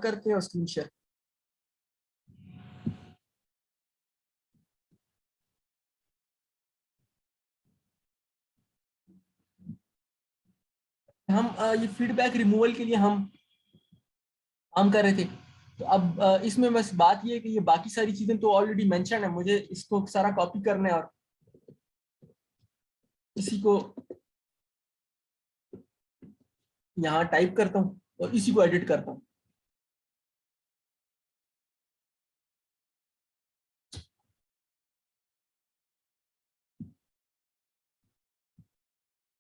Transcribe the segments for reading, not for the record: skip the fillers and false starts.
करते हैं और स्क्रीन शेयर। हम ये फीडबैक रिमूवल के लिए हम काम कर रहे थे। तो अब इसमें बस बात ये है कि ये बाकी सारी चीजें तो ऑलरेडी मेंशन है, मुझे इसको सारा कॉपी करना है और इसी को यहाँ टाइप करता हूँ और इसी को एडिट करता हूँ।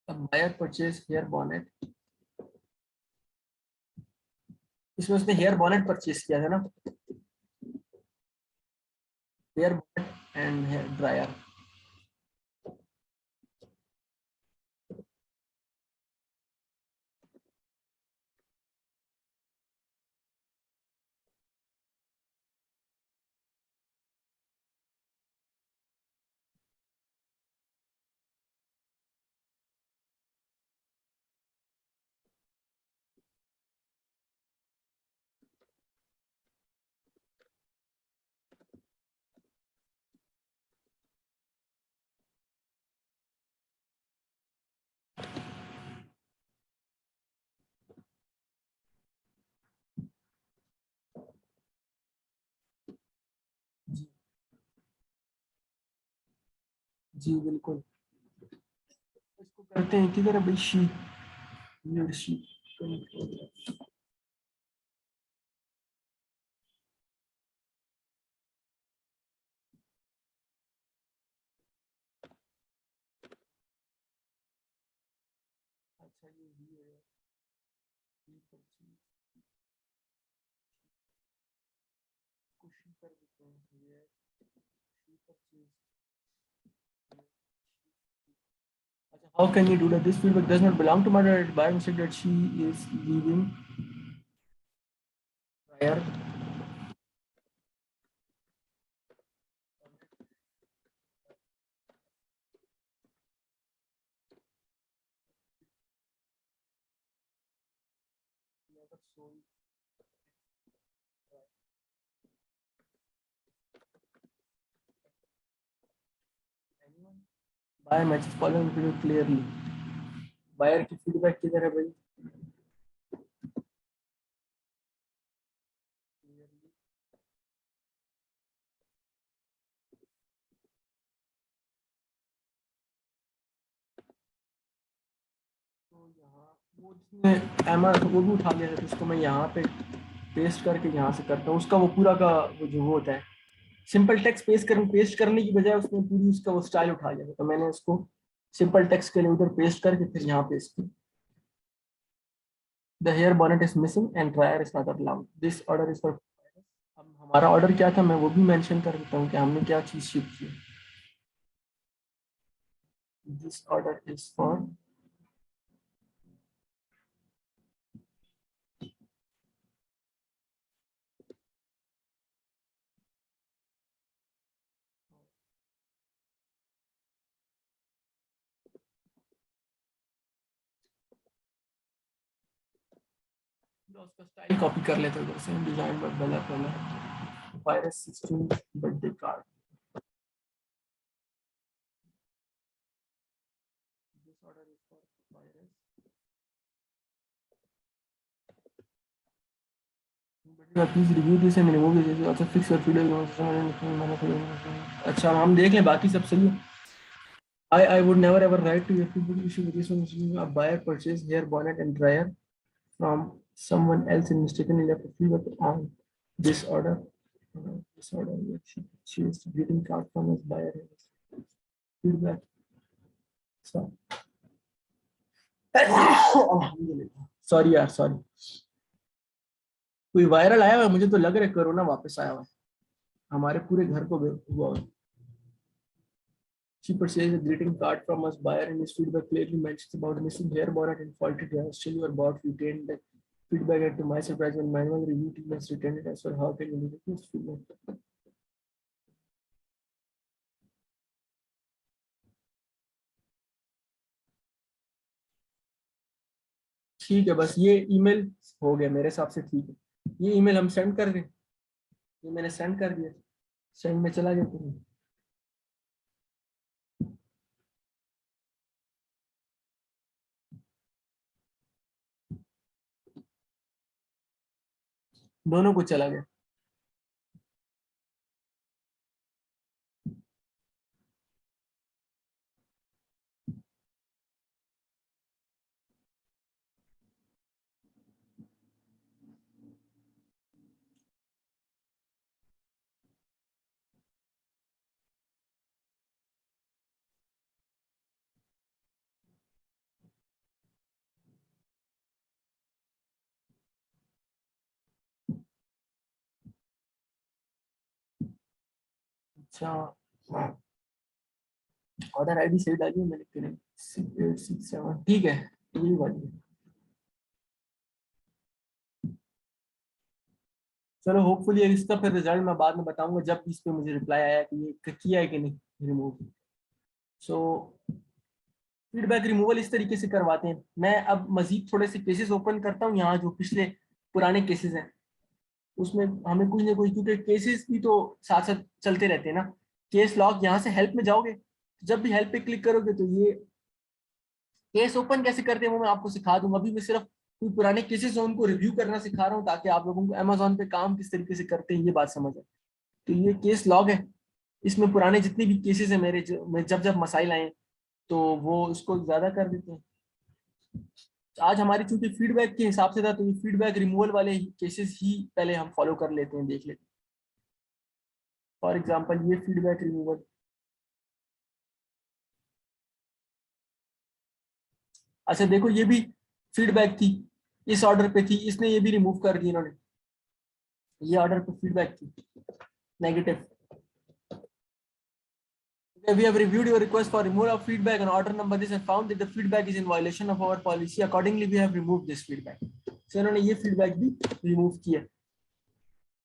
अब बायर परचेज हेयर बॉनेट, इसमें उसने हेयर बॉनेट परचेज किया था ना, hair bonnet and hair dryer. जी जी बिल्कुल, इसको करते हैं किधर है भाई, शीट शीट। अच्छा ये भी है, ये परचेज कुछ कर देते हैं, ये she purchase. How can you do that? This feedback does not belong to my daughter. By mistake that she is leaving prior. Buyer matches following video clearly. Buyer की feedback किधर है भाई? तो यहाँ वो जिसने एमआर वो भी उठा लिया था, तो उसको मैं यहाँ पे पेस्ट करके यहाँ से करता हूँ, उसका वो पूरा का वो जो वो होता है सिंपल टेक्स्ट पेस्ट करने की बजाय उसने पूरी उसका वो स्टाइल उठा लिया था, तो मैंने उसको सिंपल टेक्स्ट के लिए उधर पेस्ट करके फिर यहाँ पेस्ट किया। The hair bonnet is missing and dryer is not allowed, this order is for. अब हमारा ऑर्डर क्या था मैं वो भी मेंशन कर देता हूँ कि हमने क्या चीज शिप की। दिस ऑर्डर इज फॉर उसका स्टाइल कॉपी कर लेते हैं उधर से, डिजाइन बाय बेला पहला virus 16 birthday card. This order is for virus, please review this and remove this, अच्छा फिक्स योर वीडियो। अच्छा हम देख लें बाकी सब सही है। I would never ever write to your people issue with this one. A buyer purchased hair bonnet and dryer from someone else and mistakenly left a feedback on this order. This order, she is greeting card from his buyer. Feedback. So, sorry यार sorry, कोई viral आया हुआ है, मुझे तो लग रहा है कोरोना वापस आया हुआ है, हमारे पूरे घर को हुआ है। She purchased a greeting card from us buyer and his feedback clearly mentions about missing hair bonnet and faulty hair. Still, your bot retained the feedback, and to my surprise, when manual review team has returned it as well. How can you do this feedback? ठीक है, बस ये email हो गया मेरे हिसाब से, ठीक है। ये ईमेल हम सेंड कर दें, ये मैंने सेंड कर दिया, सेंड में चला गया तुरंत। दोनों को चला गया। अच्छा, ऑर्डर आईडी सही डाली है मैंने कि नहीं? 6867 ठीक है, यही वाली है। चलो होपफुली इसका फिर रिजल्ट मैं बाद में बताऊंगा जब इस पे मुझे रिप्लाई आया कि ये किया है कि नहीं रिमूव। सो फीडबैक रिमूवल इस तरीके से करवाते हैं। मैं अब मजीद थोड़े से केसेस ओपन करता हूँ यहाँ, जो पिछले पुराने केसेस हैं उसमें हमें कुछ ना कुछ, क्योंकि केसेस भी तो साथ साथ चलते रहते हैं ना। केस लॉग, यहाँ से हेल्प में जाओगे, जब भी हेल्प पे क्लिक करोगे तो ये केस ओपन कैसे करते हैं वो मैं आपको सिखा दूंगा। अभी मैं सिर्फ कोई पुराने केसेस हैं उनको रिव्यू करना सिखा रहा हूँ, ताकि आप लोगों को अमेजोन पे काम किस तरीके से करते हैं ये बात समझ आए। तो ये केस लॉग है, इसमें पुराने जितने भी केसेस हैं मेरे, जो मैं जब जब मसाइल आए तो वो इसको ज्यादा कर देते हैं। आज हमारी चूंकि फीडबैक के हिसाब से था, तो ये फीडबैक रिमूवल वाले केसेस ही पहले हम फॉलो कर लेते हैं, देख लेते हैं। फॉर एग्जाम्पल ये फीडबैक रिमूवल, अच्छा देखो ये भी फीडबैक थी, इस ऑर्डर पे थी, इसने ये भी रिमूव कर दी इन्होंने। ये ऑर्डर पे फीडबैक थी negative. We have reviewed your request for removal of feedback on order number this and found that the feedback is in violation of our policy. Accordingly, we have removed this feedback. So इन्होंने ये feedback भी remove किया।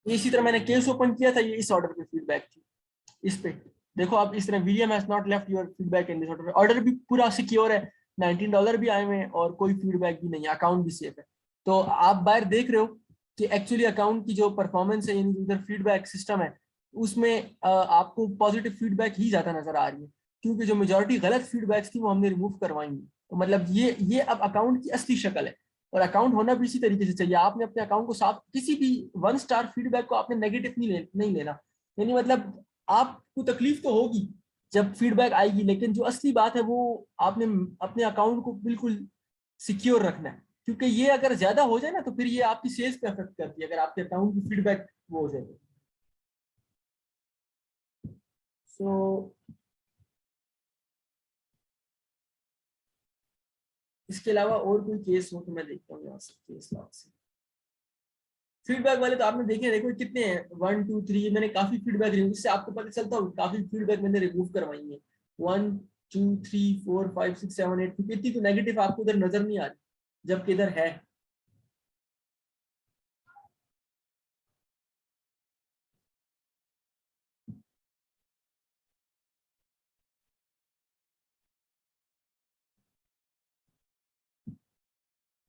इसी तरह मैंने case open किया था, ये इस ऑर्डर पे फीडबैक थी, इस पे देखो आप इस तरह, video has not left your feedback in this order. Order भी पूरा सिक्योर है, $19 भी आए हुए हैं और कोई फीडबैक भी नहीं है, अकाउंट भी सेफ है। तो आप बाहर देख रहे हो कि एक्चुअली अकाउंट की जो परफॉर्मेंस है, यानी उधर फीडबैक सिस्टम है, उसमें आपको पॉजिटिव फीडबैक ही ज्यादा नजर आ रही है, क्योंकि जो मेजोरिटी गलत फीडबैक्स थी वो हमने रिमूव करवाएंगे। तो मतलब ये अब अकाउंट की असली शक्ल है। और अकाउंट होना भी इसी तरीके से चाहिए। आपने अपने अकाउंट को साफ, किसी भी 1 स्टार फीडबैक को आपने नेगेटिव नहीं लेना। यानी मतलब आपको तकलीफ तो होगी जब फीडबैक आएगी, लेकिन जो असली बात है वो आपने अपने अकाउंट को बिल्कुल सिक्योर रखना है, क्योंकि ये अगर ज्यादा हो जाए ना तो फिर ये आपकी सेल्स पे अफेक्ट करती है, अगर आपके अकाउंट की फीडबैक वो हो जाए। सो इसके अलावा और कोई केस हो तो मैं देखता हूँ यहाँ से केस लॉग से। फीडबैक वाले तो आपने देखे, देखो कितने हैं, 1 2 3, मैंने काफी फीडबैक रिमूव, इससे आपको पता चलता है काफी फीडबैक मैंने रिमूव करवाई है। 1 2 3 4 5 6 7 8, क्योंकि इतनी तो नेगेटिव आपको उधर नजर नहीं आ रही, जबकि इधर है।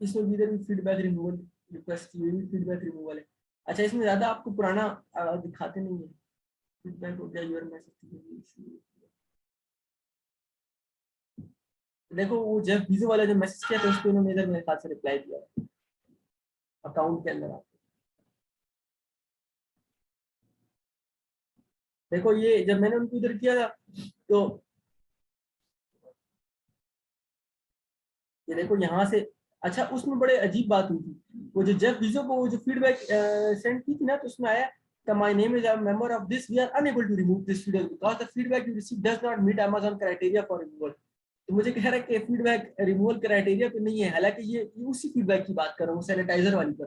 इसमें भी इधर भी फीडबैक रिमूवल रिक्वेस्ट की हुई, फीडबैक रिमूवल है। अच्छा इसमें ज्यादा आपको पुराना दिखाते नहीं है। फीडबैक हो गया, यूर मैसेज, देखो वो जेफ बीजो वाला जो मैसेज किया था उस पर उन्होंने इधर मेरे ख्याल से रिप्लाई दिया अकाउंट के अंदर। देखो ये जब मैंने उनको इधर किया था, तो ये देखो यहाँ से, अच्छा उसमें बड़े अजीब बात हुई थी, वो जो जेफ बीजो को वो जो फीडबैक सेंड की थी ना, तो उसमें आया my name is a member of this, we are unable to remove this feedback because the feedback you receive does not meet Amazon criteria for removal. तो मुझे कह रहा है कि फीडबैक रिमूवल क्राइटेरिया पे नहीं है, हालांकि ये उसी फीडबैक की बात कर रहा हूँ, सैनिटाइजर वाली पर।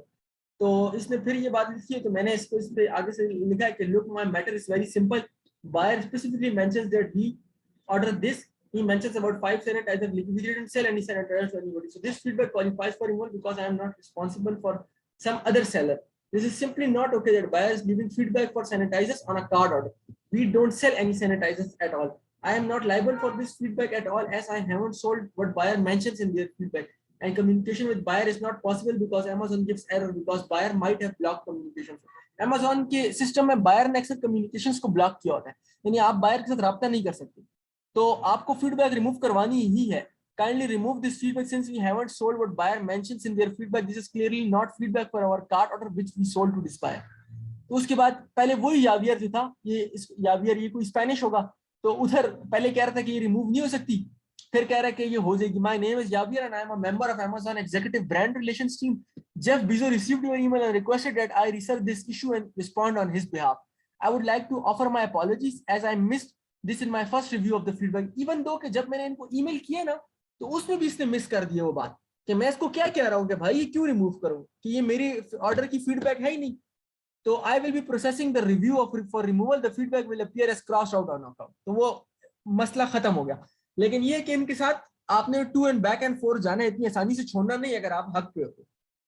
तो इसने फिर ये बात लिखी है, तो मैंने इसको इस पे आगे से लिखा है कि look my matter is very simple, buyer specifically mentions that we order this. He mentions about 5 sanitizer leaks. We didn't sell any sanitizers to anybody. So this feedback qualifies for removal because I am not responsible for some other seller. This is simply not okay that buyer is giving feedback for sanitizers on a card order. We don't sell any sanitizers at all. I am not liable for this feedback at all, as I haven't sold what buyer mentions in their feedback. and communication with buyer is not possible because Amazon gives error because buyer might have blocked communication. Amazon के system में buyer ने अक्सर communications को block किया होता है, यानी आप बायर के साथ राब्ता नहीं कर सकते, तो आपको फीडबैक रिमूव करवानी ही है. Kindly remove this feedback since we haven't sold what buyer mentions in their feedback. This is clearly not feedback for our cart order which we sold to this buyer. तो उसके बाद पहले वही यावियर जो था, ये यावियर ये कोई स्पेनिश होगा, तो उधर पहले कह रहा था कि ये रिमूव नहीं हो सकती, फिर कह रहा है कि ये हो जाएगी. My name is Javier and I am a member of Amazon Executive Brand Relations team. Jeff Bezos received your email and requested that I research this issue and respond on his behalf. I would like to offer my apologies as I missed this in my first review of the feedback. Even though कि जब मैंने इनको email किया ना, तो उसमें भी इसने मिस कर दिया वो बात कि मैं इसको क्या कह रहा हूँ कि भाई ये क्यों रिमूव करूँ, कि ये मेरी ऑर्डर की फीडबैक है ही नहीं. तो I will be processing the review of for removal, the feedback will appear as cross out on account. तो वो मसला खत्म हो गया. लेकिन ये कि इनके साथ आपने to and back and forth जाना इतनी आसानी से छोड़ना नहीं अगर आप हक पे हो.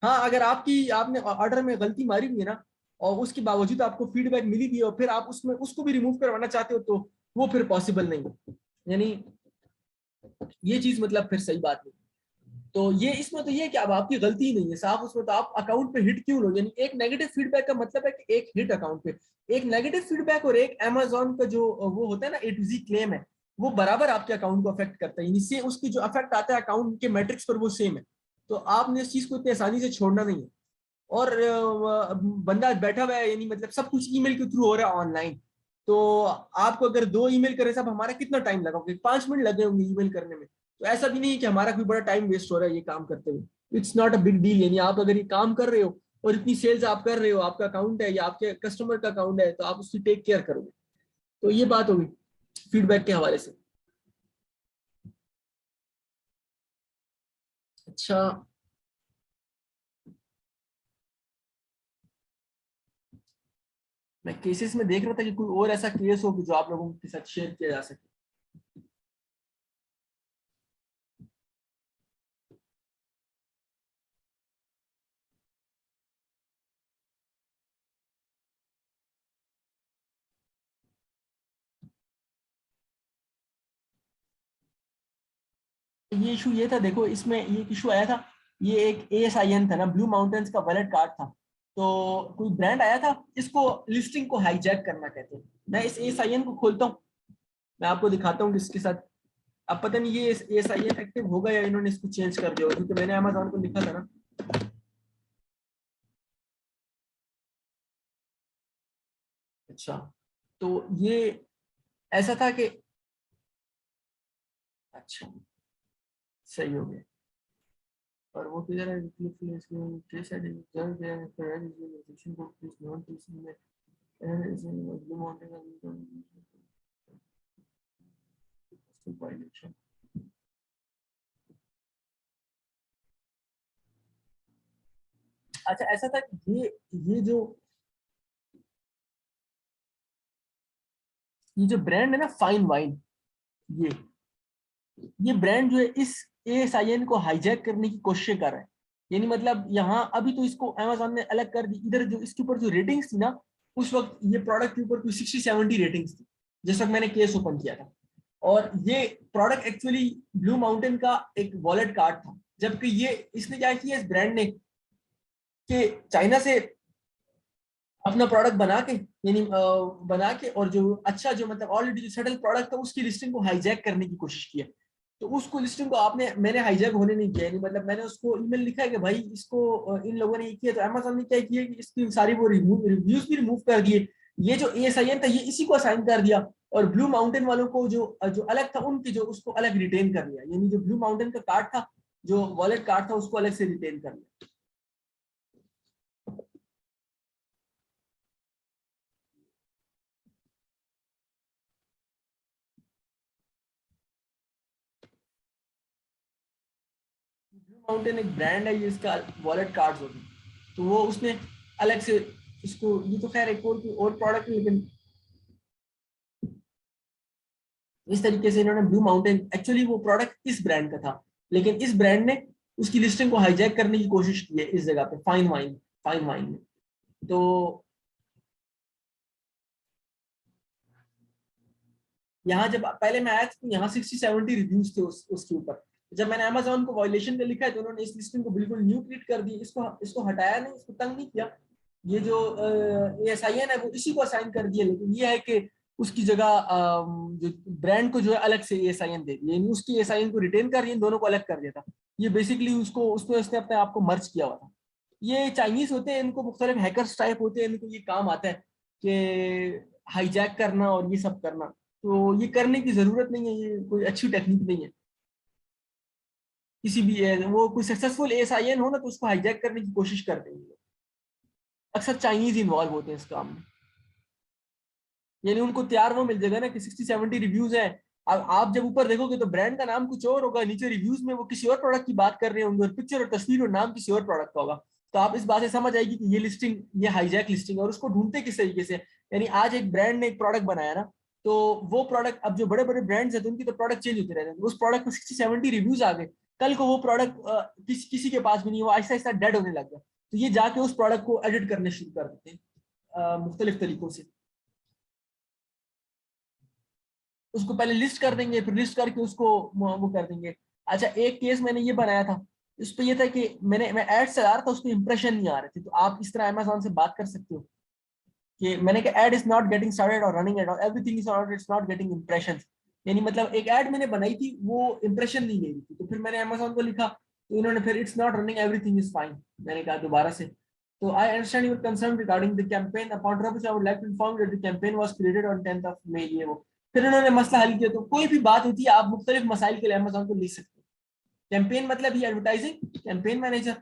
हाँ, अगर आपने ऑर्डर में गलती मारी हुई है ना और उसके बावजूद आपको फीडबैक मिली भी है और फिर आप उसमें उसको भी रिमूव करवाना चाहते हो तो वो फिर पॉसिबल नहीं है, यानी ये चीज मतलब फिर सही बात नहीं. तो ये इसमें तो ये कि अब आपकी गलती नहीं है साफ, उसमें तो आप अकाउंट पे हिट क्यों लो. यानी एक नेगेटिव फीडबैक का मतलब है कि एक हिट अकाउंट पे, एक नेगेटिव फीडबैक और एक अमेज़न का जो वो होता है ना A to Z क्लेम है, वो बराबर आपके अकाउंट को अफेक्ट करता है. इससे उसकी जो अफेक्ट आता है अकाउंट के मैट्रिक्स पर वो सेम है. तो आपने इस चीज को इतनी आसानी से छोड़ना नहीं है. और बंदा बैठा हुआ है, यानी मतलब सब कुछ ईमेल के थ्रू हो रहा है ऑनलाइन, तो आपको अगर 2 ईमेल करे साहब, हमारा कितना टाइम लगा होगा, 5 मिनट लगे होंगे ईमेल करने में. तो ऐसा भी नहीं है कि हमारा कोई बड़ा टाइम वेस्ट हो रहा है ये काम करते हुए. It's not a big deal. यानी आप अगर ये काम कर रहे हो और इतनी सेल्स आप कर रहे हो, आपका अकाउंट है या आपके कस्टमर का अकाउंट है, तो आप उसकी टेक केयर करोगे. तो ये बात होगी फीडबैक के हवाले से. अच्छा, मैं केसेस में देख रहा था कि कोई और ऐसा केस हो जो आप लोगों के साथ शेयर किया जा सके. ये इशू ये था, देखो इसमें ये इशू आया था, ये एक ASIN था ना, ब्लू माउंटेन्स का वॉलेट कार्ड था. तो कोई ब्रांड आया था, इसको लिस्टिंग को हाईजैक करना कहते हैं. मैं इस ASIN को खोलता हूँ, मैं आपको दिखाता हूँ इसके साथ. अब पता नहीं ये ASIN एक्टिव होगा या इन्होंने इसको चेंज कर दिया, क्योंकि मैंने अमेज़न को लिखा था ना. अच्छा, तो ये ऐसा था कि अच्छा सही हो गया. और वो किधर है, अच्छा ऐसा था कि ये जो ब्रांड है ना फाइन वाइन, ये ये ब्रांड जो है इस ASIN को हाईजैक करने की कोशिश कर रहा है. यानी मतलब यहाँ अभी तो इसको अमेज़न ने अलग कर दी, इधर जो इसके ऊपर जो रेटिंग्स थी ना, उस वक्त ये प्रोडक्ट के ऊपर कोई 60-70 रेटिंग्स थी जिस वक्त मैंने केस ओपन किया था. और ये प्रोडक्ट एक्चुअली ब्लू माउंटेन का एक वॉलेट कार्ड था, जबकि ये इसने क्या किया इस ब्रांड ने कि चाइना से अपना प्रोडक्ट बना के, यानी बना के और जो अच्छा जो मतलब ऑलरेडी जो सेटल प्रोडक्ट था उसकी लिस्टिंग को हाईजैक करने की कोशिश की है. तो उसको लिस्टिंग को मैंने हाईजैक होने नहीं किया. यानी मतलब मैंने उसको ईमेल लिखा है कि भाई इसको इन लोगों ने ये किया, तो अमेज़न ने क्या किया कि इसकी सारी वो रिव्यूज भी रिमूव कर दिए. ये जो ASIN था ये इसी को असाइन कर दिया, और ब्लू माउंटेन वालों को जो जो अलग था उनकी जो उसको अलग रिटेन कर लिया. यानी जो ब्लू माउंटेन का कार्ड था, जो वॉलेट कार्ड था, उसको अलग से रिटेन कर लिया. ब्लू माउंटेन एक ब्रांड है, ये इसका वॉलेट कार्ड्स होगी, तो वो उसने अलग से इसको, ये तो खैर एक और प्रोडक्ट है, लेकिन इस तरीके से इन्होंने ब्लू माउंटेन, एक्चुअली वो प्रोडक्ट इस ब्रांड का था, लेकिन इस ब्रांड ने उसकी लिस्टिंग को हाईजैक करने की कोशिश की है इस जगह पे फाइन वाइन में. तो यहाँ जब पहले मैं आया था तो यहाँ 60-70 रिव्यूज थे उसके ऊपर, जब मैंने अमेजोन को वायलेशन का लिखा है तो उन्होंने इस लिस्टिंग को बिल्कुल न्यू ट्रीट कर दी, इसको इसको हटाया नहीं, इसको तंग नहीं किया। ये जो ASIN है वो इसी को असाइन कर दिया, लेकिन ये है कि उसकी जगह जो ब्रांड को जो है अलग से ASIN दे दी, यानी उसकी ASIN को रिटेन कर रही है, दोनों को अलग कर दिया था। ये बेसिकली उसको उसमें उसने अपने आप को मर्ज किया हुआ था। ये चाइनीज होते हैं, इनको मुख्तलिफ हैकर्स टाइप होते हैं, इनको ये काम आता है कि हाईजैक करना और ये सब करना। तो ये करने की जरूरत नहीं है, ये कोई अच्छी टेक्निक नहीं है। किसी भी वो कोई सक्सेसफुल ASIN हो ना तो उसको हाईजैक करने की कोशिश करते हैं। अक्सर चाइनीज इन्वॉल्व होते हैं इस काम में, यानी उनको तैयार वो मिल जाएगा ना कि 60-70 रिव्यूज हैं। अब आप जब ऊपर देखोगे तो ब्रांड का नाम कुछ और होगा, नीचे रिव्यूज में वो किसी और प्रोडक्ट की बात कर रहे होंगे और पिक्चर और तस्वीर और नाम किसी और प्रोडक्ट का होगा। तो आप इस बात से समझ आएगी कि ये लिस्टिंग, ये हाईजैक लिस्टिंग है। और उसको ढूंढते किस तरीके से, यानी आज एक ब्रांड ने एक प्रोडक्ट बनाया ना, तो वो प्रोडक्ट, अब जो बड़े बड़े ब्रांड्स हैं तो उनकी तो प्रोडक्ट चेंज होते रहते हैं, उस प्रोडक्ट में 60-70 रिव्यूज आ गए, कल को वो प्रोडक्ट किसी के पास भी नहीं, वो आहिस्ता आहिस्ता डेड होने लग गया। तो ये जाके उस प्रोडक्ट को एडिट करने शुरू कर देते हैं मुख्तलिफ तरीकों से। उसको पहले लिस्ट कर देंगे, फिर लिस्ट करके उसको वो कर देंगे। अच्छा, एक केस मैंने ये बनाया था, उस पर ये था कि मैं एड चला रहा था, उसमें इंप्रेशन नहीं आ रहे थे। तो आप इस तरह अमेजोन से बात कर सकते हो कि मैंने कहा ad is not getting started और running at all, everything is alright, it's not getting impressions. यानी मतलब एक एड मैंने बनाई थी, वो इंप्रेशन नहीं ले रही थी। तो फिर मैंने अमेजोन को लिखा, तो इन्होंने फिर it's not running, everything is fine. मैंने कहा दोबारा से, तो I understand your concern regarding the campaign, upon which I would like to inform that the campaign was created on 10th of May, ये वो। फिर उन्होंने मसला हल किया। तो कोई भी बात होती है, आप मुख्तलिफ मसाइल के लिए अमेजोन को लिख सकते हो। कैंपेन मतलब ये एडवर्टाइजिंग, कैंपेन मैनेजर।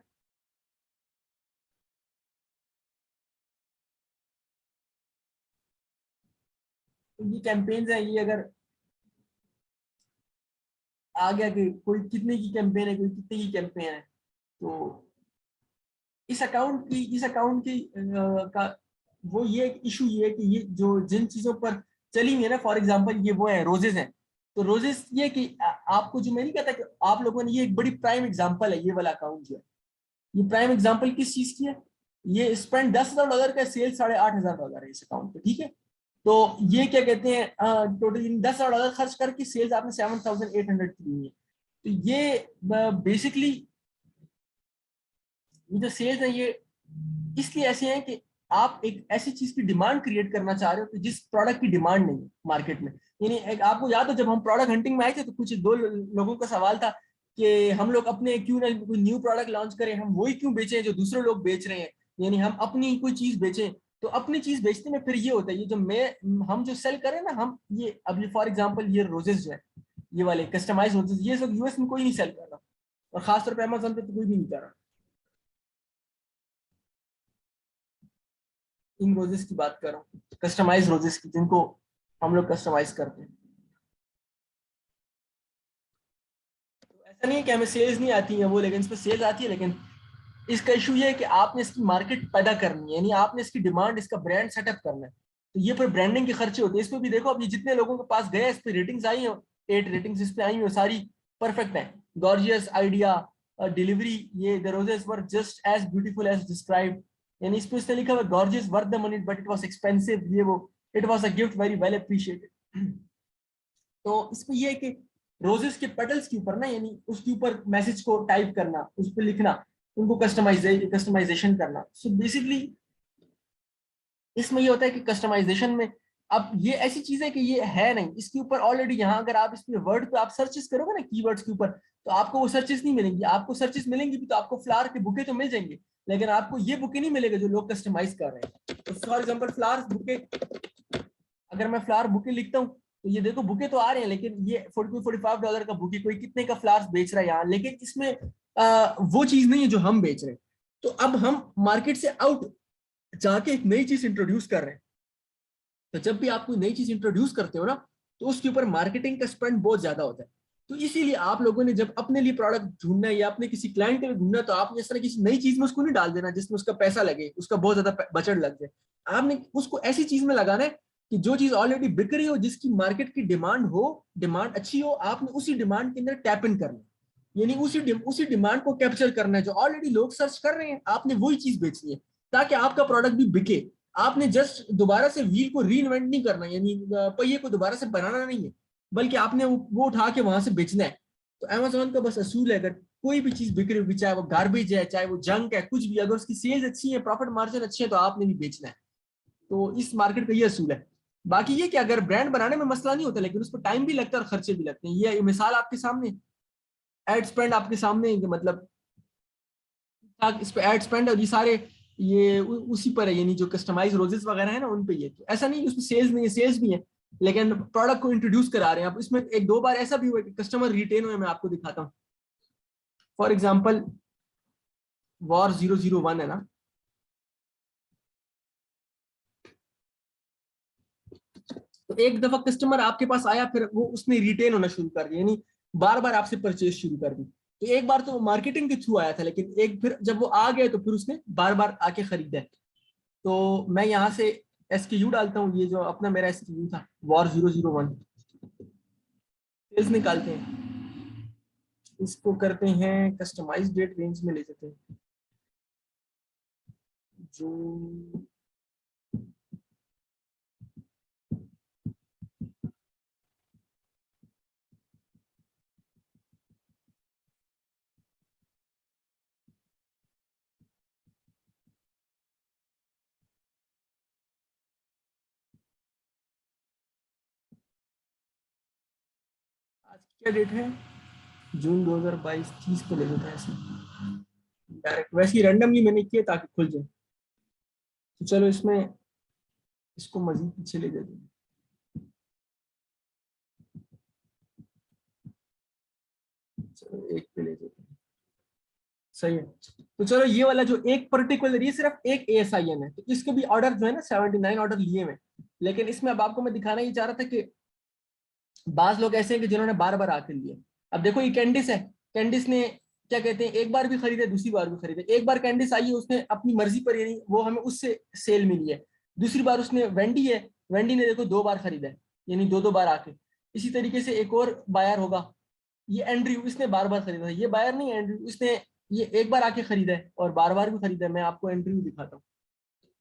तो ये कैंपेन्स है, ये अगर आ गया कि कोई कितने की कैंपेन है, कोई कितने की कैंपेन है, तो इस अकाउंट की का वो ये इशू ये है कि ये जो जिन चीजों पर चली हुई है ना, फॉर एग्जांपल ये वो है रोजेस हैं। तो रोजेस ये कि आपको जो मैं नहीं कहता कि आप लोगों ने, ये एक बड़ी प्राइम एग्जांपल है ये वाला अकाउंट जो है। ये प्राइम एग्जांपल किस चीज की है? ये स्पेंड $10,000 का, सेल $8,500 है इस अकाउंट पे, ठीक है। तो ये क्या कहते हैं, टोटल $10,000 खर्च करके सेल्स आपने 7,800 की हुई है। तो ये बेसिकली ये जो सेल्स है ये इसलिए ऐसे हैं कि आप एक ऐसी चीज की डिमांड क्रिएट करना चाह रहे हो कि जिस प्रोडक्ट की डिमांड नहीं है मार्केट में। यानी एक आपको याद हो, जब हम प्रोडक्ट हंटिंग में आए थे तो कुछ दो लोगों का सवाल था कि हम लोग अपने क्यों ना कोई न्यू प्रोडक्ट लॉन्च करें, हम वही क्यों बेचें जो दूसरे लोग बेच रहे हैं, यानी हम अपनी कोई चीज बेचें। तो अपनी चीज बेचने में फिर ये होता है, ये जो हम जो सेल करें ना, हम ये अब ये फॉर एग्जाम्पल ये रोजेस जो है, ये वाले कस्टमाइज रोजेस, ये सब यूएस में कोई नहीं सेल कर रहा, और खासतौर पर अमेजोन पे तो कोई भी नहीं कर रहा। इन रोजेस की बात कर रहा हूँ, कस्टमाइज रोजेस की, जिनको हम लोग कस्टमाइज करते हैं। तो ऐसा नहीं है कि हमें सेल्स नहीं आती है वो, लेकिन इस पर सेल्स आती है, लेकिन इसका इशू ये है कि आपने इसकी मार्केट पैदा करनी है, यानी आपने इसकी डिमांड, इसका ब्रांड सेटअप करना है। तो ये पर ब्रांडिंग के खर्चे होते हैं। इस पर भी देखो, अब ये जितने लोगों के पास गए, इस पर रेटिंग्स आई हो, 8 रेटिंग्स इस पे आई हो, सारी परफेक्ट है। गॉर्जियस आइडिया, डिलीवरी, ये the roses were just as beautiful as described. यानी इस पे इसने लिखा हुआ gorgeous worth the money but it was expensive, ये वो, it was a gift very well appreciated. तो इसमें ये है कि रोजेस के पेटल्स के ऊपर ना, यानी उसके ऊपर मैसेज को टाइप करना, उस पर लिखना, उनको कस्टमाइजेशन करना। सो बेसिकली इसमें ये होता है कि कस्टमाइजेशन में, अब ये ऐसी चीज है कि ये है नहीं इसके ऊपर ऑलरेडी। यहाँ अगर आप इसमें वर्ड पे आप सर्चेस करोगे ना, कीवर्ड्स के ऊपर, तो आपको वो सर्चेस नहीं मिलेंगी। आपको सर्चेस मिलेंगी भी तो आपको फ्लावर के बुके तो मिल जाएंगे, लेकिन आपको ये बुके नहीं मिलेगा जो लोग कस्टमाइज कर रहे हैं। तो फॉर एग्जाम्पल फ्लावर्स बुके, अगर मैं फ्लावर बुके लिखता हूँ तो ये देखो बुके तो आ रहे हैं, लेकिन ये $45 का बुके कोई कितने का फ्लावर्स बेच रहा है यहाँ, लेकिन इसमें वो चीज नहीं है जो हम बेच रहे हैं। तो अब हम मार्केट से आउट जाके एक नई चीज इंट्रोड्यूस कर रहे हैं। तो जब भी आप कोई नई चीज इंट्रोड्यूस करते हो ना, तो उसके ऊपर मार्केटिंग का स्पेंड बहुत ज्यादा होता है। तो इसीलिए आप लोगों ने जब अपने लिए प्रोडक्ट ढूंढना है या अपने किसी क्लाइंट के लिए ढूंढना है, तो आपने इस तरह किसी नई चीज में उसको नहीं डाल देना जिसमें उसका पैसा लगे, उसका बहुत ज्यादा बजट लग जाए। आपने उसको ऐसी चीज में लगाना है कि जो चीज ऑलरेडी बिक रही हो, जिसकी मार्केट की डिमांड हो, डिमांड अच्छी हो, आपने उसी डिमांड के अंदर टैप इन करना है। यानी उसी डिमांड को कैप्चर करना है जो ऑलरेडी लोग सर्च कर रहे हैं, आपने वही चीज बेचनी है ताकि आपका प्रोडक्ट भी बिके। आपने जस्ट दोबारा से व्हील को री इन्वेंट नहीं करना, यानी पहिए को दोबारा से बनाना नहीं है, बल्कि आपने वो उठा के वहां से बेचना है। तो अमेजोन का बस असूल है, अगर कोई भी चीज बिक रही होगी, चाहे वो गार्बेज है, चाहे वो जंक है, कुछ भी, अगर उसकी सेल्स अच्छी है, प्रॉफिट मार्जिन अच्छे है, तो आपने भी बेचना है। तो इस मार्केट का ये असूल है। बाकी ये कि अगर ब्रांड बनाने में मसला नहीं होता, लेकिन उस पर टाइम भी लगता है और खर्चे भी लगते हैं। ये मिसाल आपके सामने, एड स्पेंड आपके सामने है कि मतलब इस पे एड स्पेंड और ये सारे ये उसी पर है, यानी जो कस्टमाइज रोजेस वगैरह है ना उन पे। ये तो ऐसा नहीं कि उसमें सेल्स नहीं है, सेल्स भी है, लेकिन प्रोडक्ट को इंट्रोड्यूस करा रहे हैं। अब इसमें एक दो बार ऐसा भी हुआ कि कस्टमर रिटेन हुए। मैं आपको दिखाता हूँ। फॉर एग्जाम्पल वॉर 001 है ना, तो एक दफा कस्टमर आपके पास आया, फिर वो उसने रिटेन होना शुरू कर दिया, यानी बार बार आपसे परचेज शुरू कर दी। तो एक बार तो मार्केटिंग के थ्रू आया था, लेकिन एक फिर जब वो आ गए तो फिर उसने बार बार आके खरीदा है। तो मैं यहाँ से SKU डालता हूँ, ये जो अपना मेरा SKU था वॉर 001, सेल्स निकालते हैं, इसको करते हैं कस्टमाइज डेट रेंज में ले जाते हैं, जो आज की क्या डेट है, जून 2022, 30 को ले लेते हैं ऐसे डायरेक्ट। वैसे ही रैंडमली मैंने किया ताकि खुल जाए। तो चलो इसमें इसको मजीद पीछे ले देते हैं, चलो एक पे ले देते हैं। सही है। तो चलो ये वाला जो एक पर्टिकुलर, ये सिर्फ एक ASIN है, तो इसके भी ऑर्डर जो है ना 79 ऑर्डर लिए हुए। लेकिन इसमें अब आपको मैं दिखाना ये चाह रहा था कि बाज लोग ऐसे हैं कि जिन्होंने बार बार आके लिए। अब देखो ये कैंडिस है, कैंडिस ने क्या कहते हैं, एक बार भी खरीदे, दूसरी बार भी खरीदे। एक बार कैंडिस आई है, उसने अपनी मर्जी पर, यानी वो हमें उससे सेल मिली है। दूसरी बार उसने वेंडी है, वेंडी ने देखो दो बार खरीदा है, यानी दो दो बार आके। इसी तरीके से एक और बायर होगा, ये एंड्रयू, इसने बार बार खरीदा है। ये बायर नहीं है, एंड्रयू, इसने ये एक बार आके खरीदा है और बार बार भी खरीदा है। मैं आपको एंड्रयू दिखाता हूँ।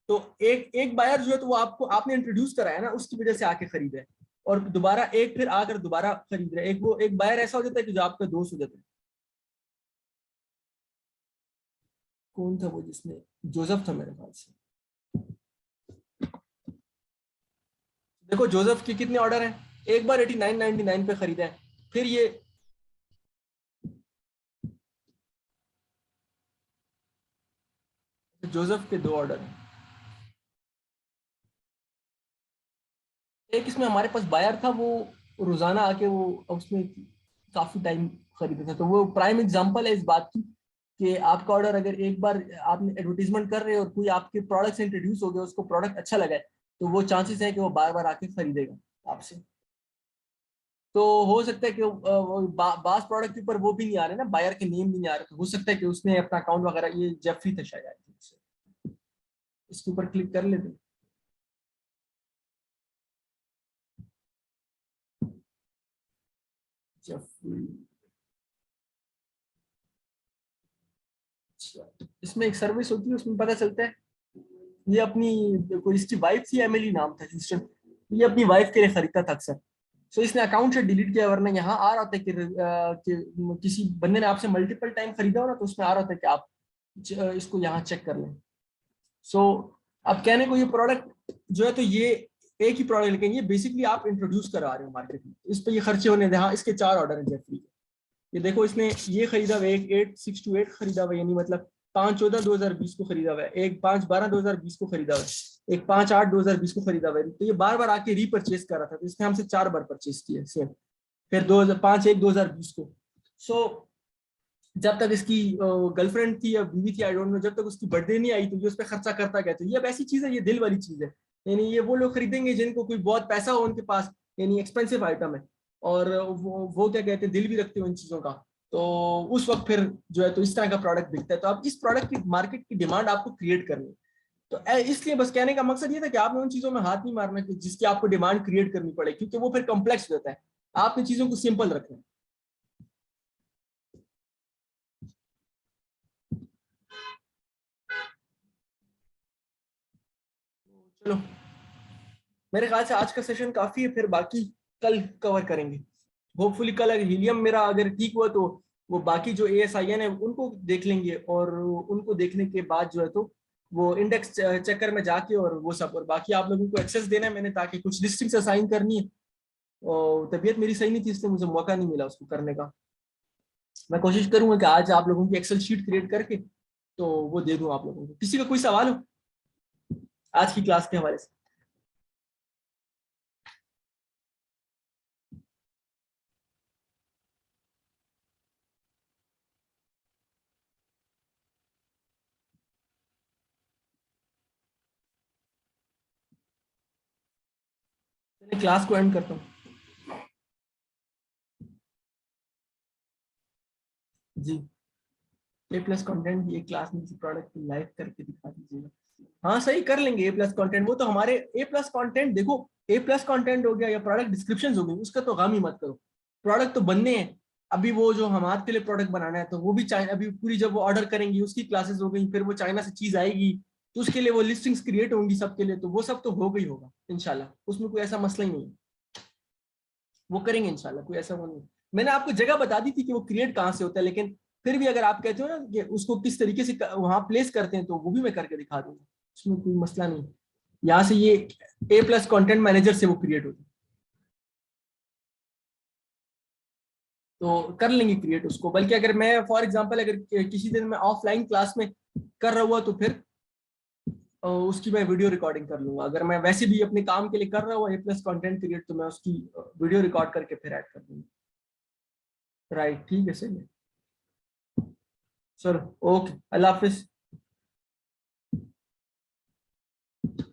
तो एक एक बायर जो है, तो वो आपको, आपने इंट्रोड्यूस कराया ना, उसकी वजह से आके खरीदा है, और दोबारा एक फिर आकर दोबारा खरीद रहे हैं। एक वो एक बायर ऐसा हो जाता है कि जो आपका दोस्त हो जाता है। कौन था वो जिसने, जोसेफ था मेरे ख्याल से। देखो जोसेफ के कितने ऑर्डर हैं, एक बार 89.99 पे खरीदा है, फिर ये जोसेफ के दो ऑर्डर हैं। एक इसमें हमारे पास बायर था, वो रोजाना आके वो उसमें काफी टाइम खरीदता था। तो वो प्राइम एग्जांपल है इस बात की कि आपका ऑर्डर अगर एक बार आपने एडवर्टीजमेंट कर रहे हो और कोई आपके प्रोडक्ट से इंट्रोड्यूस हो गया, उसको प्रोडक्ट अच्छा लगा है, तो वो चांसेस है कि वो बार बार आके खरीदेगा आपसे। तो हो सकता है कि वो बास प्रोडक्ट के ऊपर वो भी नहीं आ रहे ना, बायर के नेम भी नहीं आ रहे, तो हो सकता है कि उसने अपना अकाउंट वगैरह, ये जेफरी था शायद, इसके ऊपर क्लिक कर लेते हैं। जेफरी, अच्छा, इसमें एक सर्विस होती है, उसमें पता चलता है। ये अपनी कोई इसकी वाइफ थी, एमिली नाम था असिस्टेंट, ये अपनी वाइफ के लिए खरीदता था अक्सर। सो इसने अकाउंट से डिलीट किया, वरना यहाँ आ रहा था कि किसी बंदे ने आपसे मल्टीपल टाइम खरीदा हो ना, तो उसमें आ रहा था कि आप इसको यहाँ चेक कर लें। सो अब कहने को ये प्रोडक्ट जो है, तो ये एक ही प्रोडक्ट, लेकिन ये बेसिकली आप इंट्रोड्यूस करा रहे हो मार्केट में, इस पे ये खर्चे होने दे। हाँ, इसके चार ऑर्डर हैं जेफरी के। ये देखो, इसने ये खरीदा हुआ, एक 8628 खरीदा हुआ, यानी मतलब 5/14/2020 को खरीदा हुआ है, एक 5/12/2020 को खरीदा हुआ है, एक 5/8/2020 को खरीदा हुआ है। तो ये बार बार आके रीपरचेज कर रहा था, तो इसने हमसे 4 बार परचेज किया सेम। फिर 2005/1/2020 को। सो जब तक इसकी गर्लफ्रेंड थी या बीवी थी, आई डोंट नो, जब तक उसकी बर्थडे नहीं आई, तो ये उस पर खर्चा करता गया। तो ये अब ऐसी चीज है, ये दिल वाली चीज है, यानी ये वो लोग खरीदेंगे जिनको कोई बहुत पैसा हो उनके पास, यानी एक्सपेंसिव आइटम है, और वो क्या कहते हैं, दिल भी रखते हो इन चीजों का। तो उस वक्त फिर जो है, तो इस तरह का प्रोडक्ट बिकता है। तो आप इस प्रोडक्ट की मार्केट की डिमांड आपको क्रिएट करनी है। तो इसलिए बस कहने का मकसद ये था कि आपने उन चीजों में हाथ नहीं मारना कि जिसकी आपको डिमांड क्रिएट करनी पड़े, क्योंकि वो फिर कॉम्प्लेक्स हो जाता है। आपने चीजों को सिंपल रखना है। चलो, मेरे ख्याल से आज का सेशन काफी है, फिर बाकी कल कवर करेंगे। होपफुली कल अगर हीलियम मेरा अगर ठीक हुआ तो वो बाकी जो ASIN है उनको देख लेंगे, और उनको देखने के बाद जो है तो वो इंडेक्स चक्कर में जाके और वो सब, और बाकी आप लोगों को एक्सेस देना है मैंने, ताकि कुछ लिस्टिंग्स असाइन करनी है, और तबीयत मेरी सही नहीं थी इसलिए मुझे मौका नहीं मिला उसको करने का। मैं कोशिश करूंगा कि आज आप लोगों की एक्सेल शीट क्रिएट करके तो वो दे दूं आप लोगों को। किसी का कोई सवाल हो आज की क्लास के हवाले से? चलिए क्लास को एंड करता हूँ। जी, A+ कंटेंट की एक क्लास में किसी प्रोडक्ट को लाइव करके दिखा दीजिएगा। हाँ सही, कर लेंगे A+ कंटेंट। वो तो हमारे A+ कंटेंट देखो, A+ कंटेंट हो गया या प्रोडक्ट डिस्क्रिप्शन हो गई, उसका तो गम ही मत करो। प्रोडक्ट तो बनने हैं। अभी वो जो हमारे के लिए प्रोडक्ट बनाना है तो वो भी चाइना, अभी पूरी जब वो ऑर्डर करेंगी उसकी क्लासेस हो गई, फिर वो चाइना से चीज आएगी तो उसके लिए वो लिस्टिंग्स क्रिएट होंगी सबके लिए, तो वो सब तो हो गई होगा इंशाल्लाह, उसमें कोई ऐसा मसला ही नहीं है। वो करेंगे इंशाल्लाह, कोई ऐसा वो नहीं। मैंने आपको जगह बता दी थी कि वो क्रिएट कहाँ से होता है, लेकिन फिर भी अगर आप कहते हो ना कि उसको किस तरीके से वहां प्लेस करते हैं तो वो भी मैं करके दिखा दूंगा, उसमें कोई मसला नहीं। यहाँ से ये A+ कंटेंट मैनेजर से वो क्रिएट होता है, तो कर लेंगे क्रिएट उसको। बल्कि अगर मैं फॉर एग्जांपल अगर किसी दिन मैं ऑफलाइन क्लास में कर रहा हुआ तो फिर उसकी मैं वीडियो रिकॉर्डिंग कर लूंगा। अगर मैं वैसे भी अपने काम के लिए कर रहा हूँ A+ कंटेंट क्रिएट, तो मैं उसकी वीडियो रिकॉर्ड करके फिर ऐड कर दूंगा। राइट, ठीक है, सही है। चलो, ओके, अल्लाह हाफिज।